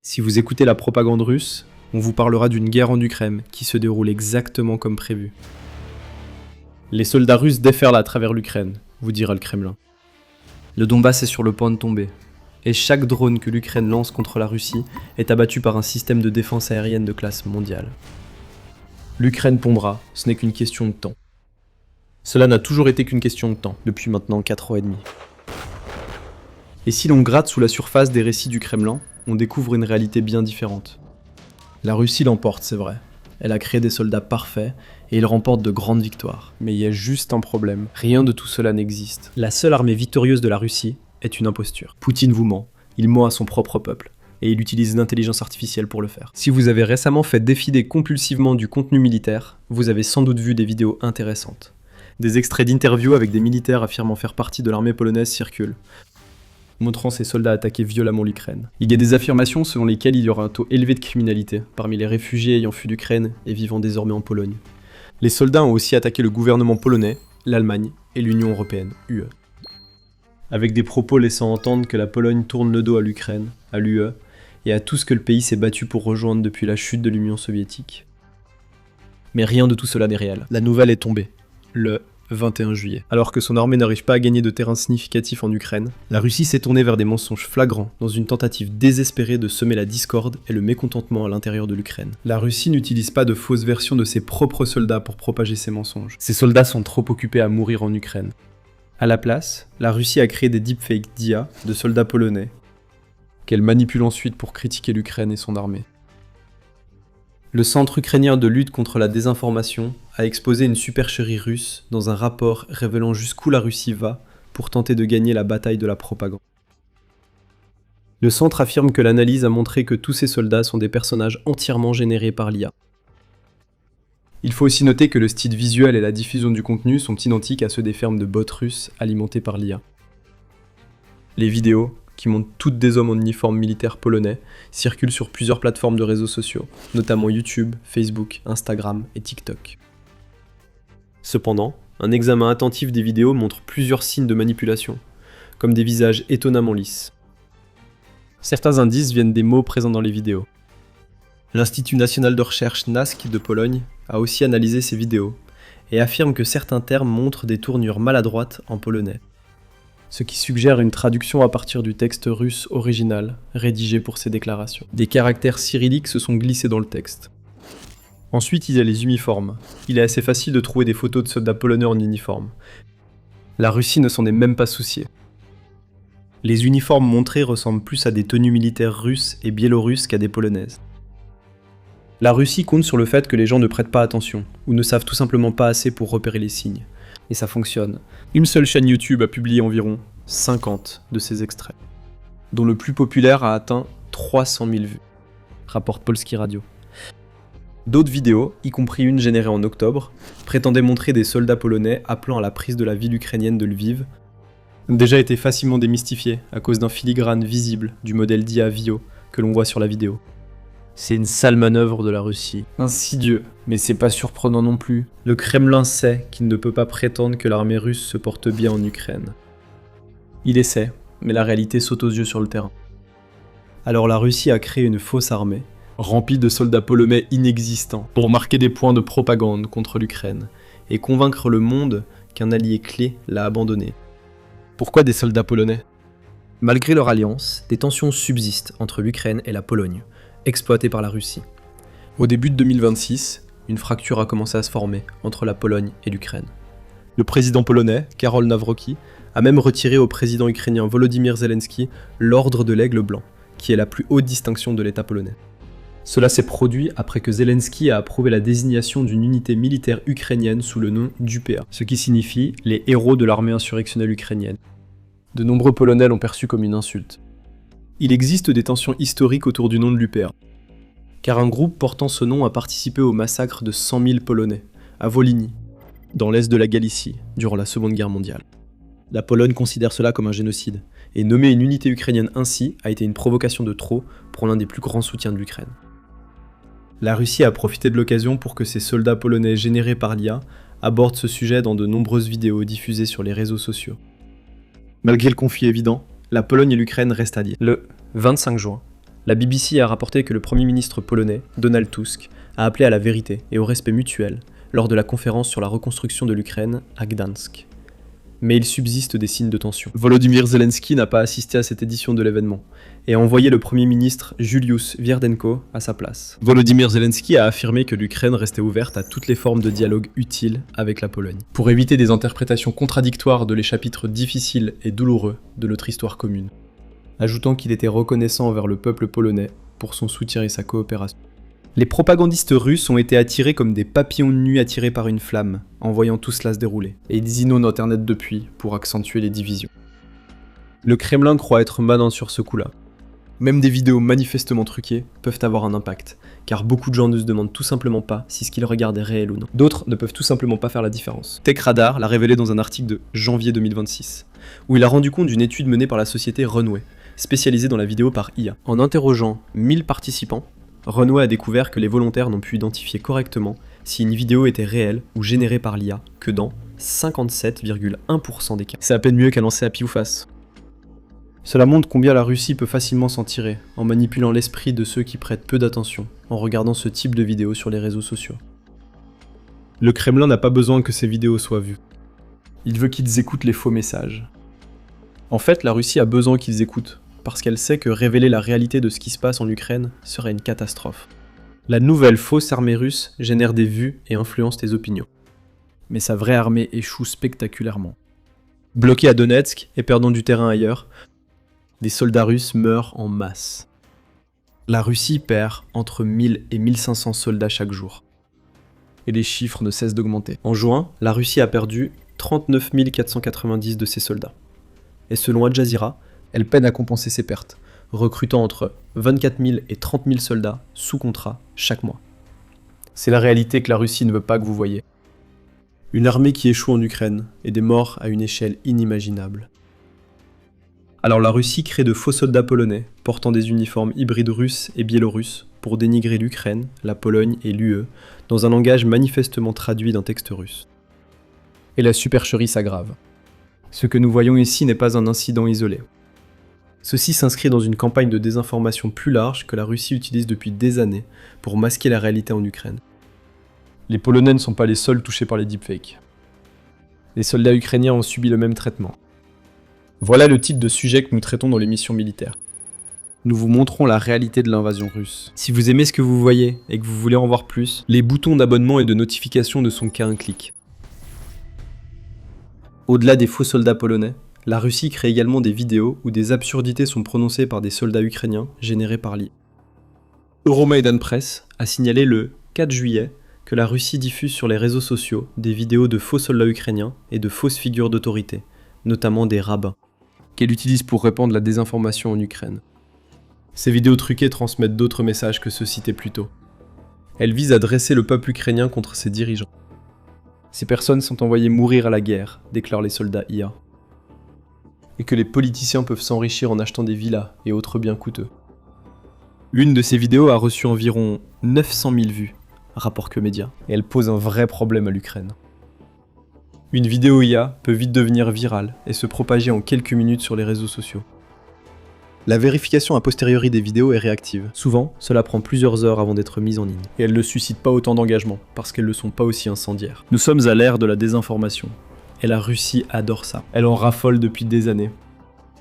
Si vous écoutez la propagande russe, on vous parlera d'une guerre en Ukraine qui se déroule exactement comme prévu. Les soldats russes déferlent à travers l'Ukraine, vous dira le Kremlin. Le Donbass est sur le point de tomber, et chaque drone que l'Ukraine lance contre la Russie est abattu par un système de défense aérienne de classe mondiale. L'Ukraine tombera, ce n'est qu'une question de temps. Cela n'a toujours été qu'une question de temps, depuis maintenant 4 ans et demi. Et si l'on gratte sous la surface des récits du Kremlin, on découvre une réalité bien différente. La Russie l'emporte, c'est vrai. Elle a créé des soldats parfaits, et ils remportent de grandes victoires. Mais il y a juste un problème, rien de tout cela n'existe. La seule armée victorieuse de la Russie est une imposture. Poutine vous ment, il ment à son propre peuple, et il utilise l'intelligence artificielle pour le faire. Si vous avez récemment fait défiler compulsivement du contenu militaire, vous avez sans doute vu des vidéos intéressantes. Des extraits d'interviews avec des militaires affirmant faire partie de l'armée polonaise circulent, montrant ces soldats attaquer violemment l'Ukraine. Il y a des affirmations selon lesquelles il y aura un taux élevé de criminalité parmi les réfugiés ayant fui d'Ukraine et vivant désormais en Pologne. Les soldats ont aussi attaqué le gouvernement polonais, l'Allemagne et l'Union européenne, UE. Avec des propos laissant entendre que la Pologne tourne le dos à l'Ukraine, à l'UE, et à tout ce que le pays s'est battu pour rejoindre depuis la chute de l'Union soviétique. Mais rien de tout cela n'est réel. La nouvelle est tombée, le 21 juillet. Alors que son armée n'arrive pas à gagner de terrain significatif en Ukraine, la Russie s'est tournée vers des mensonges flagrants dans une tentative désespérée de semer la discorde et le mécontentement à l'intérieur de l'Ukraine. La Russie n'utilise pas de fausses versions de ses propres soldats pour propager ses mensonges. Ses soldats sont trop occupés à mourir en Ukraine. À la place, la Russie a créé des deepfakes d'IA de soldats polonais, qu'elle manipule ensuite pour critiquer l'Ukraine et son armée. Le Centre ukrainien de lutte contre la désinformation a exposé une supercherie russe dans un rapport révélant jusqu'où la Russie va pour tenter de gagner la bataille de la propagande. Le centre affirme que l'analyse a montré que tous ces soldats sont des personnages entièrement générés par l'IA. Il faut aussi noter que le style visuel et la diffusion du contenu sont identiques à ceux des fermes de bots russes alimentées par l'IA. Les vidéos, qui montrent toutes des hommes en uniforme militaire polonais, circulent sur plusieurs plateformes de réseaux sociaux, notamment YouTube, Facebook, Instagram et TikTok. Cependant, un examen attentif des vidéos montre plusieurs signes de manipulation, comme des visages étonnamment lisses. Certains indices viennent des mots présents dans les vidéos. L'Institut national de recherche NASK de Pologne a aussi analysé ces vidéos, et affirme que certains termes montrent des tournures maladroites en polonais, ce qui suggère une traduction à partir du texte russe original, rédigé pour ces déclarations. Des caractères cyrilliques se sont glissés dans le texte. Ensuite, il y a les uniformes. Il est assez facile de trouver des photos de soldats polonais en uniforme. La Russie ne s'en est même pas souciée. Les uniformes montrés ressemblent plus à des tenues militaires russes et biélorusses qu'à des polonaises. La Russie compte sur le fait que les gens ne prêtent pas attention, ou ne savent tout simplement pas assez pour repérer les signes. Et ça fonctionne. Une seule chaîne YouTube a publié environ 50 de ces extraits, dont le plus populaire a atteint 300 000 vues, rapporte Polski Radio. D'autres vidéos, y compris une générée en octobre, prétendaient montrer des soldats polonais appelant à la prise de la ville ukrainienne de Lviv, ont déjà été facilement démystifiées à cause d'un filigrane visible du modèle d'IA Vio que l'on voit sur la vidéo. C'est une sale manœuvre de la Russie. Insidieux, mais c'est pas surprenant non plus. Le Kremlin sait qu'il ne peut pas prétendre que l'armée russe se porte bien en Ukraine. Il essaie, mais la réalité saute aux yeux sur le terrain. Alors la Russie a créé une fausse armée, remplie de soldats polonais inexistants, pour marquer des points de propagande contre l'Ukraine, et convaincre le monde qu'un allié clé l'a abandonné. Pourquoi des soldats polonais ? Malgré leur alliance, des tensions subsistent entre l'Ukraine et la Pologne, exploité par la Russie. Au début de 2026, une fracture a commencé à se former entre la Pologne et l'Ukraine. Le président polonais, Karol Nawrocki, a même retiré au président ukrainien Volodymyr Zelensky l'ordre de l'Aigle blanc, qui est la plus haute distinction de l'État polonais. Cela s'est produit après que Zelensky a approuvé la désignation d'une unité militaire ukrainienne sous le nom d'UPA, ce qui signifie les héros de l'armée insurrectionnelle ukrainienne. De nombreux Polonais l'ont perçu comme une insulte. Il existe des tensions historiques autour du nom de l'UPA, car un groupe portant ce nom a participé au massacre de 100 000 Polonais, à Wolynie, dans l'est de la Galicie, durant la Seconde Guerre mondiale. La Pologne considère cela comme un génocide, et nommer une unité ukrainienne ainsi a été une provocation de trop pour l'un des plus grands soutiens de l'Ukraine. La Russie a profité de l'occasion pour que ses soldats polonais générés par l'IA abordent ce sujet dans de nombreuses vidéos diffusées sur les réseaux sociaux. Malgré le conflit évident, la Pologne et l'Ukraine restent alliées. Le 25 juin, La BBC a rapporté que le Premier ministre polonais, Donald Tusk, a appelé à la vérité et au respect mutuel lors de la conférence sur la reconstruction de l'Ukraine à Gdansk. Mais il subsiste des signes de tension. Volodymyr Zelensky n'a pas assisté à cette édition de l'événement et a envoyé le Premier ministre Julius Wierdenko à sa place. Volodymyr Zelensky a affirmé que l'Ukraine restait ouverte à toutes les formes de dialogue utiles avec la Pologne, pour éviter des interprétations contradictoires de les chapitres difficiles et douloureux de notre histoire commune, ajoutant qu'il était reconnaissant envers le peuple polonais pour son soutien et sa coopération. Les propagandistes russes ont été attirés comme des papillons de nuit attirés par une flamme, en voyant tout cela se dérouler, et ils inondent Internet depuis pour accentuer les divisions. Le Kremlin croit être manant sur ce coup-là. Même des vidéos manifestement truquées peuvent avoir un impact, car beaucoup de gens ne se demandent tout simplement pas si ce qu'ils regardent est réel ou non. D'autres ne peuvent tout simplement pas faire la différence. TechRadar l'a révélé dans un article de janvier 2026, où il a rendu compte d'une étude menée par la société Runway, spécialisée dans la vidéo par IA. En interrogeant 1000 participants, Runway a découvert que les volontaires n'ont pu identifier correctement si une vidéo était réelle ou générée par l'IA que dans 57,1% des cas. C'est à peine mieux qu'à lancer à pile ou face. Cela montre combien la Russie peut facilement s'en tirer en manipulant l'esprit de ceux qui prêtent peu d'attention en regardant ce type de vidéos sur les réseaux sociaux. Le Kremlin n'a pas besoin que ces vidéos soient vues. Il veut qu'ils écoutent les faux messages. En fait, la Russie a besoin qu'ils écoutent, parce qu'elle sait que révéler la réalité de ce qui se passe en Ukraine serait une catastrophe. La nouvelle fausse armée russe génère des vues et influence les opinions. Mais sa vraie armée échoue spectaculairement. Bloquée à Donetsk et perdant du terrain ailleurs, des soldats russes meurent en masse. La Russie perd entre 1000 et 1500 soldats chaque jour. Et les chiffres ne cessent d'augmenter. En juin, la Russie a perdu 39 490 de ses soldats. Et selon Al Jazeera, elle peine à compenser ses pertes, recrutant entre 24 000 et 30 000 soldats sous contrat chaque mois. C'est la réalité que la Russie ne veut pas que vous voyez. Une armée qui échoue en Ukraine et des morts à une échelle inimaginable. Alors la Russie crée de faux soldats polonais, portant des uniformes hybrides russes et biélorusses, pour dénigrer l'Ukraine, la Pologne et l'UE, dans un langage manifestement traduit d'un texte russe. Et la supercherie s'aggrave. Ce que nous voyons ici n'est pas un incident isolé. Ceci s'inscrit dans une campagne de désinformation plus large que la Russie utilise depuis des années pour masquer la réalité en Ukraine. Les Polonais ne sont pas les seuls touchés par les deepfakes. Les soldats ukrainiens ont subi le même traitement. Voilà le type de sujet que nous traitons dans l'émission militaire. Nous vous montrons la réalité de l'invasion russe. Si vous aimez ce que vous voyez et que vous voulez en voir plus, les boutons d'abonnement et de notification ne sont qu'à un clic. Au-delà des faux soldats polonais, la Russie crée également des vidéos où des absurdités sont prononcées par des soldats ukrainiens générés par l'IA. Euromaidan Press a signalé le 4 juillet que la Russie diffuse sur les réseaux sociaux des vidéos de faux soldats ukrainiens et de fausses figures d'autorité, notamment des rabbins, qu'elle utilise pour répandre la désinformation en Ukraine. Ces vidéos truquées transmettent d'autres messages que ceux cités plus tôt. Elles visent à dresser le peuple ukrainien contre ses dirigeants. Ces personnes sont envoyées mourir à la guerre, déclarent les soldats IA. Et que les politiciens peuvent s'enrichir en achetant des villas et autres biens coûteux. L'une de ces vidéos a reçu environ 900 000 vues, rapporte que Média, et elle pose un vrai problème à l'Ukraine. Une vidéo IA peut vite devenir virale et se propager en quelques minutes sur les réseaux sociaux. La vérification a posteriori des vidéos est réactive. Souvent, cela prend plusieurs heures avant d'être mise en ligne. Et elles ne suscitent pas autant d'engagement, parce qu'elles ne sont pas aussi incendiaires. Nous sommes à l'ère de la désinformation. Et la Russie adore ça. Elle en raffole depuis des années.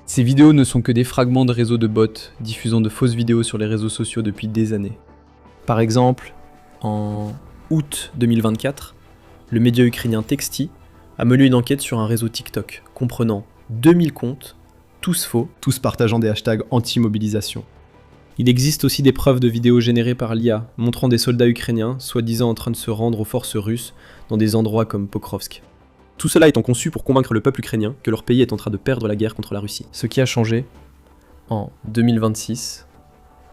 Ces vidéos ne sont que des fragments de réseaux de bots diffusant de fausses vidéos sur les réseaux sociaux depuis des années. Par exemple, en août 2024, le média ukrainien Texti a mené une enquête sur un réseau TikTok comprenant 2000 comptes, tous faux, tous partageant des hashtags anti-mobilisation. Il existe aussi des preuves de vidéos générées par l'IA montrant des soldats ukrainiens soi-disant en train de se rendre aux forces russes dans des endroits comme Pokrovsk. Tout cela étant conçu pour convaincre le peuple ukrainien que leur pays est en train de perdre la guerre contre la Russie. Ce qui a changé en 2026,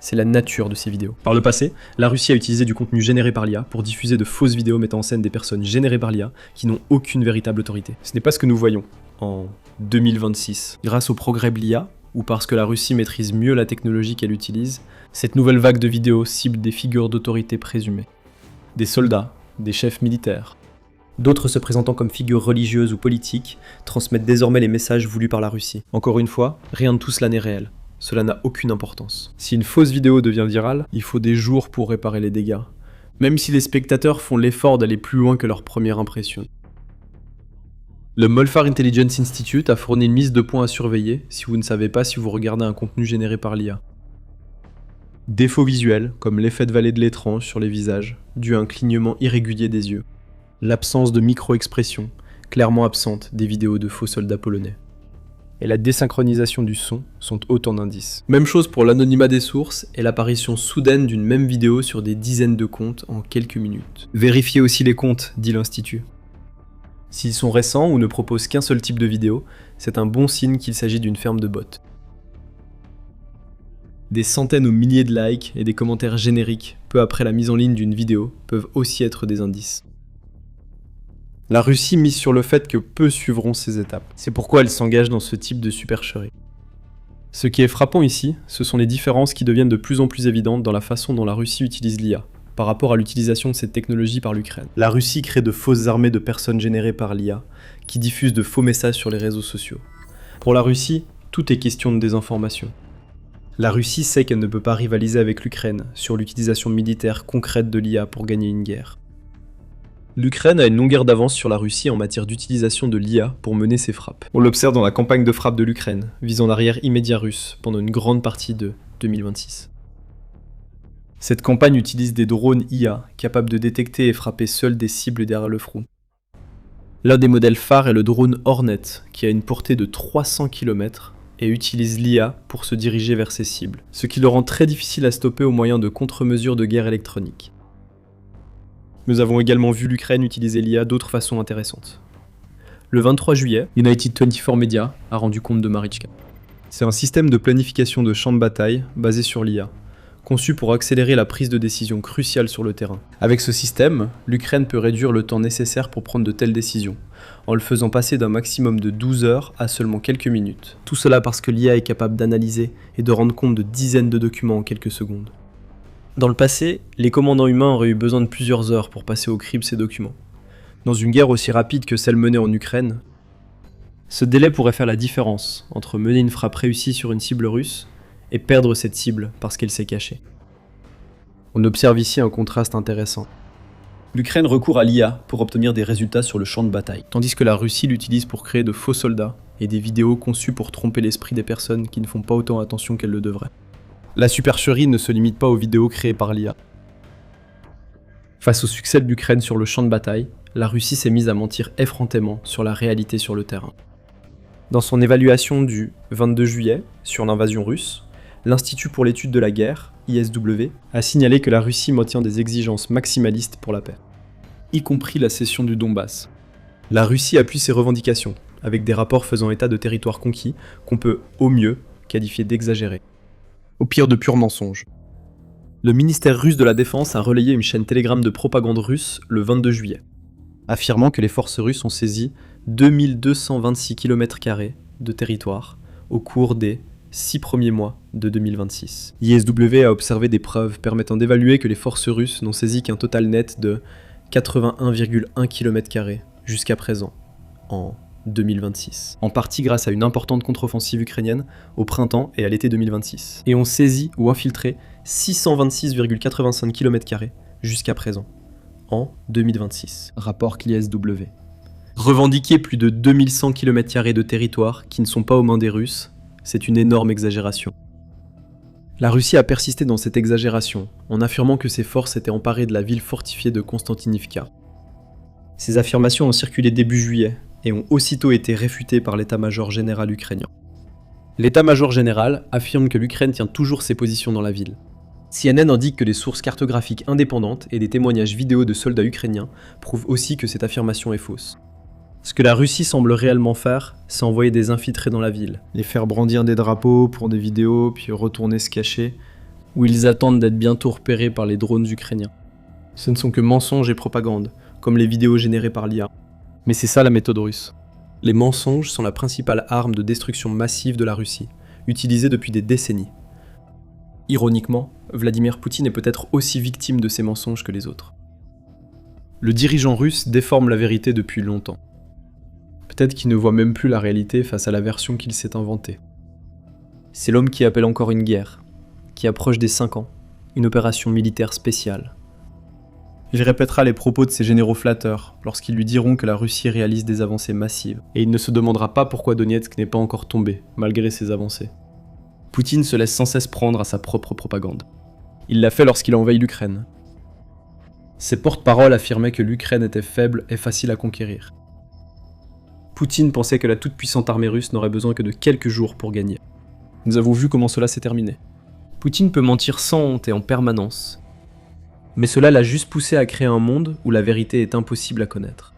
c'est la nature de ces vidéos. Par le passé, la Russie a utilisé du contenu généré par l'IA pour diffuser de fausses vidéos mettant en scène des personnes générées par l'IA qui n'ont aucune véritable autorité. Ce n'est pas ce que nous voyons en 2026. Grâce au progrès de l'IA, ou parce que la Russie maîtrise mieux la technologie qu'elle utilise, cette nouvelle vague de vidéos cible des figures d'autorité présumées. Des soldats, des chefs militaires. D'autres se présentant comme figures religieuses ou politiques transmettent désormais les messages voulus par la Russie. Encore une fois, rien de tout cela n'est réel. cela n'a aucune importance. Si une fausse vidéo devient virale, il faut des jours pour réparer les dégâts, même si les spectateurs font l'effort d'aller plus loin que leur première impression. Le Molfar Intelligence Institute a fourni une liste de points à surveiller si vous ne savez pas si vous regardez un contenu généré par l'IA. Défauts visuels, comme l'effet de vallée de l'étrange sur les visages, dû à un clignement irrégulier des yeux. L'absence de micro-expression, clairement absente des vidéos de faux soldats polonais. Et la désynchronisation du son sont autant d'indices. Même chose pour l'anonymat des sources et l'apparition soudaine d'une même vidéo sur des dizaines de comptes en quelques minutes. Vérifiez aussi les comptes, dit l'Institut. S'ils sont récents ou ne proposent qu'un seul type de vidéo, c'est un bon signe qu'il s'agit d'une ferme de bots. Des centaines ou milliers de likes et des commentaires génériques, peu après la mise en ligne d'une vidéo, peuvent aussi être des indices. La Russie mise sur le fait que peu suivront ces étapes. C'est pourquoi elle s'engage dans ce type de supercherie. Ce qui est frappant ici, ce sont les différences qui deviennent de plus en plus évidentes dans la façon dont la Russie utilise l'IA, par rapport à l'utilisation de cette technologie par l'Ukraine. La Russie crée de fausses armées de personnes générées par l'IA, qui diffusent de faux messages sur les réseaux sociaux. Pour la Russie, tout est question de désinformation. La Russie sait qu'elle ne peut pas rivaliser avec l'Ukraine sur l'utilisation militaire concrète de l'IA pour gagner une guerre. L'Ukraine a une longueur d'avance sur la Russie en matière d'utilisation de l'IA pour mener ses frappes. On l'observe dans la campagne de frappe de l'Ukraine, visant l'arrière immédiat russe pendant une grande partie de 2026. Cette campagne utilise des drones IA capables de détecter et frapper seuls des cibles derrière le front. L'un des modèles phares est le drone Hornet, qui a une portée de 300 km et utilise l'IA pour se diriger vers ses cibles, ce qui le rend très difficile à stopper au moyen de contre-mesures de guerre électronique. Nous avons également vu l'Ukraine utiliser l'IA d'autres façons intéressantes. Le 23 juillet, United 24 Media a rendu compte de Marichka. C'est un système de planification de champs de bataille basé sur l'IA, conçu pour accélérer la prise de décision cruciale sur le terrain. Avec ce système, l'Ukraine peut réduire le temps nécessaire pour prendre de telles décisions, en le faisant passer d'un maximum de 12 heures à seulement quelques minutes. Tout cela parce que l'IA est capable d'analyser et de rendre compte de dizaines de documents en quelques secondes. Dans le passé, les commandants humains auraient eu besoin de plusieurs heures pour passer au crible ces documents. Dans une guerre aussi rapide que celle menée en Ukraine, ce délai pourrait faire la différence entre mener une frappe réussie sur une cible russe et perdre cette cible parce qu'elle s'est cachée. On observe ici un contraste intéressant. L'Ukraine recourt à l'IA pour obtenir des résultats sur le champ de bataille, tandis que la Russie l'utilise pour créer de faux soldats et des vidéos conçues pour tromper l'esprit des personnes qui ne font pas autant attention qu'elles le devraient. La supercherie ne se limite pas aux vidéos créées par l'IA. Face au succès de l'Ukraine sur le champ de bataille, la Russie s'est mise à mentir effrontément sur la réalité sur le terrain. Dans son évaluation du 22 juillet sur l'invasion russe, l'Institut pour l'étude de la guerre, ISW, a signalé que la Russie maintient des exigences maximalistes pour la paix, y compris la cession du Donbass. La Russie appuie ses revendications, avec des rapports faisant état de territoires conquis qu'on peut, au mieux, qualifier d'exagérés. Au pire de purs mensonges. Le ministère russe de la Défense a relayé une chaîne Telegram de propagande russe le 22 juillet, affirmant que les forces russes ont saisi 2226 km² de territoire au cours des 6 premiers mois de 2026. ISW a observé des preuves permettant d'évaluer que les forces russes n'ont saisi qu'un total net de 81,1 km² jusqu'à présent, en 2026. En partie grâce à une importante contre-offensive ukrainienne au printemps et à l'été 2026. Et ont saisi ou infiltré 626,85 km² jusqu'à présent, en 2026. Rapport ISW. Revendiquer plus de 2100 km² de territoire qui ne sont pas aux mains des Russes, c'est une énorme exagération. La Russie a persisté dans cette exagération, en affirmant que ses forces étaient emparées de la ville fortifiée de Konstantinivka. Ces affirmations ont circulé début juillet, et ont aussitôt été réfutées par l'état-major général ukrainien. L'état-major général affirme que l'Ukraine tient toujours ses positions dans la ville. CNN indique que des sources cartographiques indépendantes et des témoignages vidéo de soldats ukrainiens prouvent aussi que cette affirmation est fausse. Ce que la Russie semble réellement faire, c'est envoyer des infiltrés dans la ville, les faire brandir des drapeaux pour des vidéos, puis retourner se cacher, où ils attendent d'être bientôt repérés par les drones ukrainiens. Ce ne sont que mensonges et propagande, comme les vidéos générées par l'IA. Mais c'est ça la méthode russe. Les mensonges sont la principale arme de destruction massive de la Russie, utilisée depuis des décennies. Ironiquement, Vladimir Poutine est peut-être aussi victime de ces mensonges que les autres. Le dirigeant russe déforme la vérité depuis longtemps. Peut-être qu'il ne voit même plus la réalité face à la version qu'il s'est inventée. C'est l'homme qui appelle encore une guerre, qui approche des 5 ans, une opération militaire spéciale. Il répétera les propos de ses généraux flatteurs lorsqu'ils lui diront que la Russie réalise des avancées massives. Et il ne se demandera pas pourquoi Donetsk n'est pas encore tombé, malgré ses avancées. Poutine se laisse sans cesse prendre à sa propre propagande. Il l'a fait lorsqu'il a envahi l'Ukraine. Ses porte-paroles affirmaient que l'Ukraine était faible et facile à conquérir. Poutine pensait que la toute-puissante armée russe n'aurait besoin que de quelques jours pour gagner. Nous avons vu comment cela s'est terminé. Poutine peut mentir sans honte et en permanence. Mais cela l'a juste poussé à créer un monde où la vérité est impossible à connaître.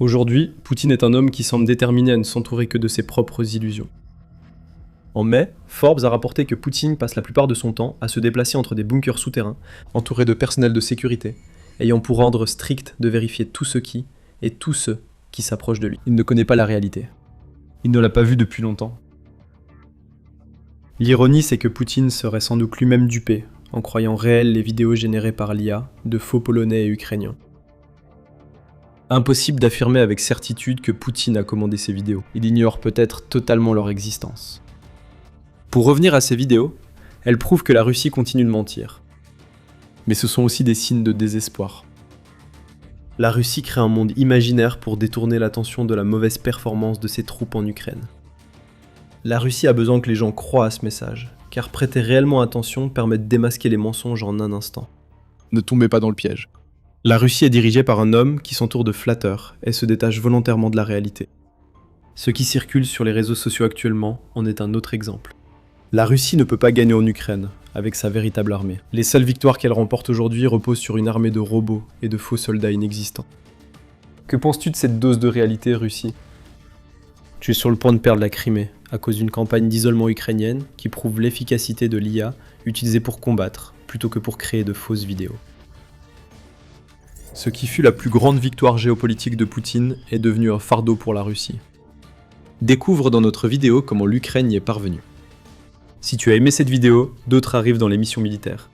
Aujourd'hui, Poutine est un homme qui semble déterminé à ne s'entourer que de ses propres illusions. En mai, Forbes a rapporté que Poutine passe la plupart de son temps à se déplacer entre des bunkers souterrains, entouré de personnel de sécurité, ayant pour ordre strict de vérifier tout ce qui et tous ceux qui s'approchent de lui. Il ne connaît pas la réalité. Il ne l'a pas vue depuis longtemps. L'ironie, c'est que Poutine serait sans doute lui-même dupé, en croyant réelles les vidéos générées par l'IA de faux Polonais et Ukrainiens. Impossible d'affirmer avec certitude que Poutine a commandé ces vidéos. Il ignore peut-être totalement leur existence. Pour revenir à ces vidéos, elles prouvent que la Russie continue de mentir. Mais ce sont aussi des signes de désespoir. La Russie crée un monde imaginaire pour détourner l'attention de la mauvaise performance de ses troupes en Ukraine. La Russie a besoin que les gens croient à ce message, car prêter réellement attention permet de démasquer les mensonges en un instant. Ne tombez pas dans le piège. La Russie est dirigée par un homme qui s'entoure de flatteurs et se détache volontairement de la réalité. Ce qui circule sur les réseaux sociaux actuellement en est un autre exemple. La Russie ne peut pas gagner en Ukraine, avec sa véritable armée. Les seules victoires qu'elle remporte aujourd'hui reposent sur une armée de robots et de faux soldats inexistants. Que penses-tu de cette dose de réalité, Russie ? Tu es sur le point de perdre la Crimée, à cause d'une campagne d'isolement ukrainienne qui prouve l'efficacité de l'IA utilisée pour combattre, plutôt que pour créer de fausses vidéos. Ce qui fut la plus grande victoire géopolitique de Poutine est devenu un fardeau pour la Russie. Découvre dans notre vidéo comment l'Ukraine y est parvenue. Si tu as aimé cette vidéo, d'autres arrivent dans les missions militaires.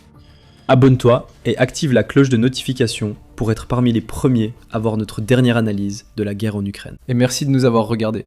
Abonne-toi et active la cloche de notification pour être parmi les premiers à voir notre dernière analyse de la guerre en Ukraine. Et merci de nous avoir regardés.